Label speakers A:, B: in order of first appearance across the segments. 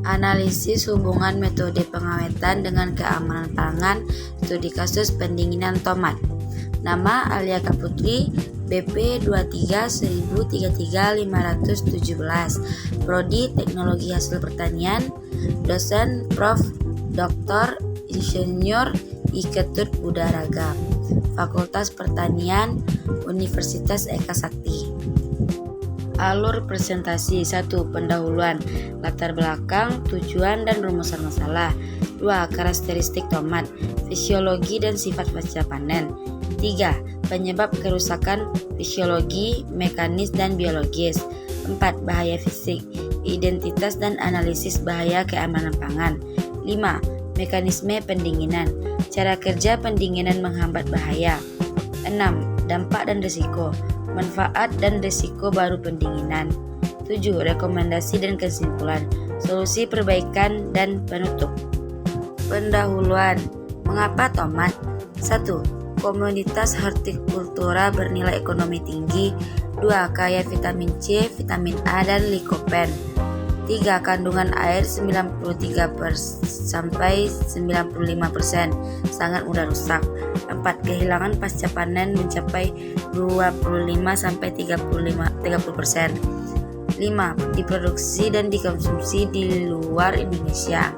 A: Analisis hubungan metode pengawetan dengan keamanan pangan, studi kasus pendinginan tomat. Nama Aliaka Putri, BP 2313517, Prodi Teknologi Hasil Pertanian, dosen Prof. Dr. Insinyur Iketut Budaraga, Fakultas Pertanian, Universitas Eka Sakti. Alur presentasi. 1. Pendahuluan, latar belakang, tujuan dan rumusan masalah. 2. Karakteristik tomat, fisiologi dan sifat pasca panen. 3. Penyebab kerusakan, fisiologi, mekanis dan biologis. 4. Bahaya fisik, identitas dan analisis bahaya keamanan pangan. 5. Mekanisme pendinginan, cara kerja pendinginan menghambat bahaya. 6. Dampak dan risiko, manfaat dan risiko baru pendinginan. 7. Rekomendasi dan kesimpulan, solusi perbaikan dan penutup. Pendahuluan. Mengapa tomat? 1. Komoditas hortikultura bernilai ekonomi tinggi. 2. Kaya vitamin C, vitamin A dan likopen. 3. Kandungan air 93-95%, sangat mudah rusak. 4. Kehilangan pasca panen mencapai 25-30%. 5. Diproduksi dan dikonsumsi di luar Indonesia.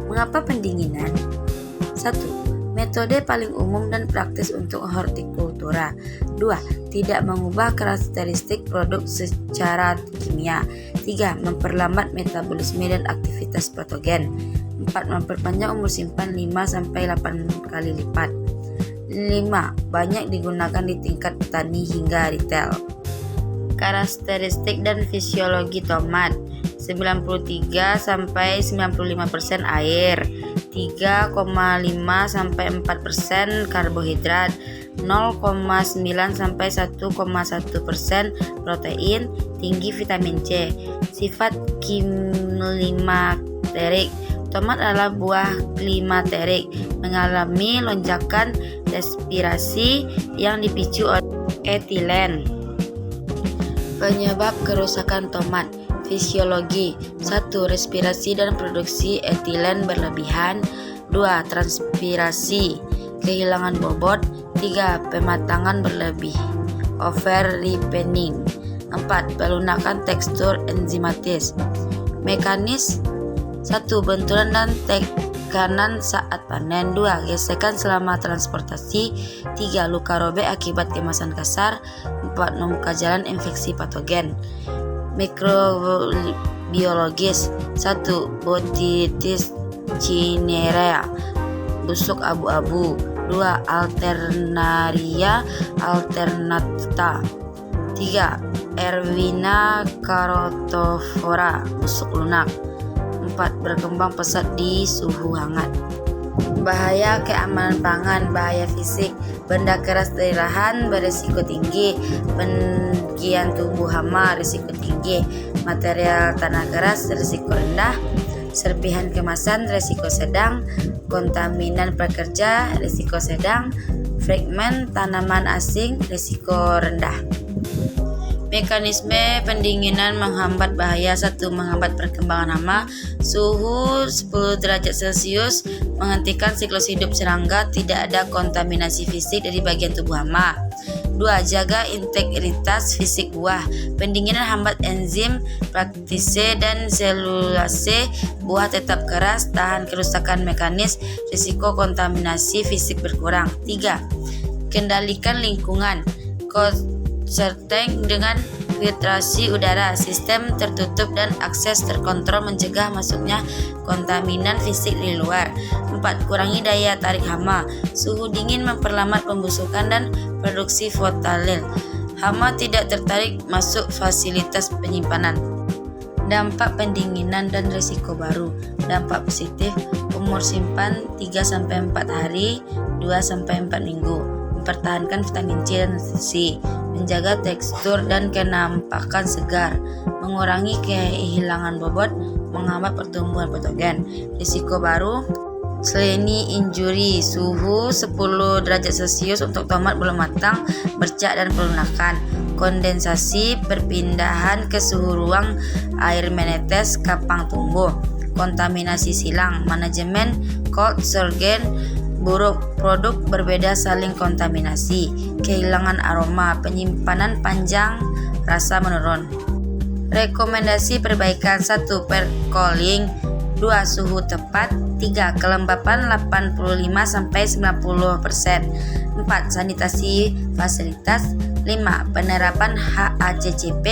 A: Mengapa pendinginan? 1. Metode paling umum dan praktis untuk hortikultura. 2. Tidak mengubah karakteristik produk secara kimia. 3. Memperlambat metabolisme dan aktivitas patogen. 4. Memperpanjang umur simpan 5-8 kali lipat. 5. Banyak digunakan di tingkat petani hingga retail. Karakteristik dan fisiologi tomat. 93-95% air, 3,5-4% karbohidrat, 0,9-1,1% protein, tinggi vitamin C. Sifat klimaterik. Tomat adalah buah klimaterik, mengalami lonjakan respirasi yang dipicu oleh etilen. Penyebab kerusakan tomat. Fisiologi. 1. Respirasi dan produksi etilen berlebihan. 2. Transpirasi, kehilangan bobot. 3. Pematangan berlebih, over ripening. 4. Pelunakan tekstur enzimatis. Mekanis. 1. Benturan dan tekanan saat panen. 2. Gesekan selama transportasi. 3. Luka robek akibat kemasan kasar. 4. Membuka jalan infeksi patogen. Mikrobiologis. 1. Botitis cinerea, busuk abu-abu. 2. Alternaria alternata. 3. Erwina carotophora, busuk lunak. 4. Berkembang pesat di suhu hangat. Bahaya keamanan pangan. Bahaya fisik. Benda keras dari lahan berisiko tinggi. Bagian tubuh hama risiko tinggi. Material tanah keras risiko rendah. Serpihan kemasan risiko sedang. Kontaminan pekerja risiko sedang. Fragmen tanaman asing risiko rendah. Mekanisme pendinginan menghambat bahaya. 1. Menghambat perkembangan hama. Suhu 10 derajat Celcius menghentikan siklus hidup serangga. Tidak ada kontaminasi fisik dari bagian tubuh hama. 2. Jaga integritas fisik buah. Pendinginan hambat enzim, laktase dan selulase. Buah tetap keras, tahan kerusakan mekanis, risiko kontaminasi fisik berkurang. 3. Kendalikan lingkungan. Serteng dengan filtrasi udara, sistem tertutup dan akses terkontrol mencegah masuknya kontaminan fisik dari luar. 4. Kurangi daya tarik hama. Suhu dingin memperlambat pembusukan dan produksi volatile. Hama tidak tertarik masuk fasilitas penyimpanan. Dampak pendinginan dan risiko baru. Dampak positif. Umur simpan 3-4 hari, 2-4 minggu. Mempertahankan vitamin C dan C, menjaga tekstur dan kenampakan segar, mengurangi kehilangan bobot, menghambat pertumbuhan patogen. Risiko baru, Sleni injury, suhu 10 derajat Celcius untuk tomat belum matang, bercak dan pelunakan. Kondensasi, perpindahan ke suhu ruang, air menetes, kapang tumbuh. kontaminasi silang, manajemen cold chain buruk, produk berbeda saling kontaminasi, kehilangan aroma, penyimpanan panjang, rasa menurun. Rekomendasi perbaikan: 1. Percooling, 2. Suhu tepat, 3. Kelembapan 85-90%, 4. Sanitasi fasilitas, 5. Penerapan HACCP,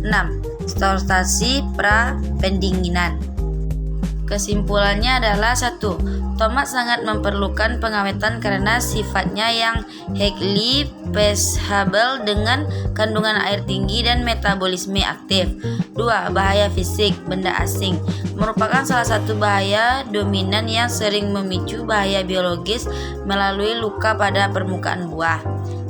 A: 6. Storage pendinginan. Kesimpulannya adalah 1. Tomat sangat memerlukan pengawetan karena sifatnya yang highly peaceable dengan kandungan air tinggi dan metabolisme aktif. 2. Bahaya fisik. Benda asing merupakan salah satu bahaya dominan yang sering memicu bahaya biologis melalui luka pada permukaan buah.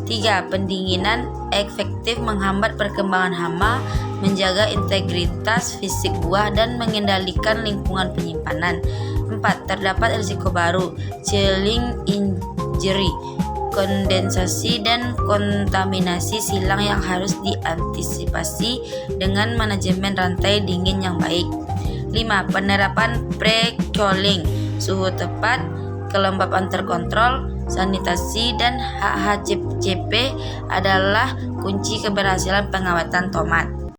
A: 3. Pendinginan efektif menghambat perkembangan hama, menjaga integritas fisik buah, dan mengendalikan lingkungan penyimpanan. 4. Terdapat risiko baru, chilling injury, kondensasi dan kontaminasi silang yang harus diantisipasi dengan manajemen rantai dingin yang baik. 5. Penerapan pre-cooling, suhu tepat, kelembapan terkontrol, sanitasi, dan HACCP adalah kunci keberhasilan pengawetan tomat.